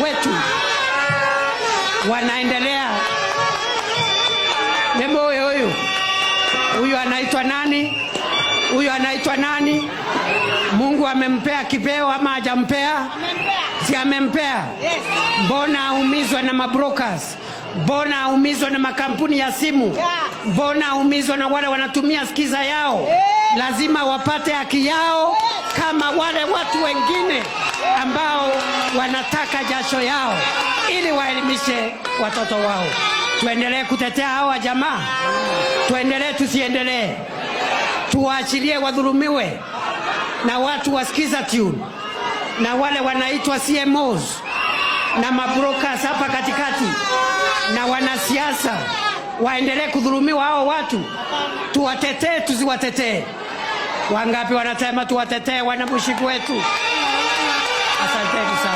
wetu wanaendelea. Nembo huyu anaitwa nani? Huyu anaitwa nani? Mungu amempea kipeo ama hajampea? Si amempea. Mbona aumizwa na mabrokers? Mbona aumizwa na makampuni ya simu? Mbona aumizwa na wale wanatumia skiza yao? Lazima wapate haki yao kama wale watu wengine ambao wanataka jasho yao ili waelimishe watoto wao. Tuendelee kutetea hawa jamaa. Tuendelee tusiendelee. Tuwaachilie wadhulumiwe na watu wa Skiza Tune na wale wanaitwa CMOs na mabrokers hapa katikati na wanasiasa waendelee kudhulumiwa hao watu. Tuwatetee tusiwatetee. Wangapi wanasema tuwatetee wanabushiku wetu? Asanteni sana.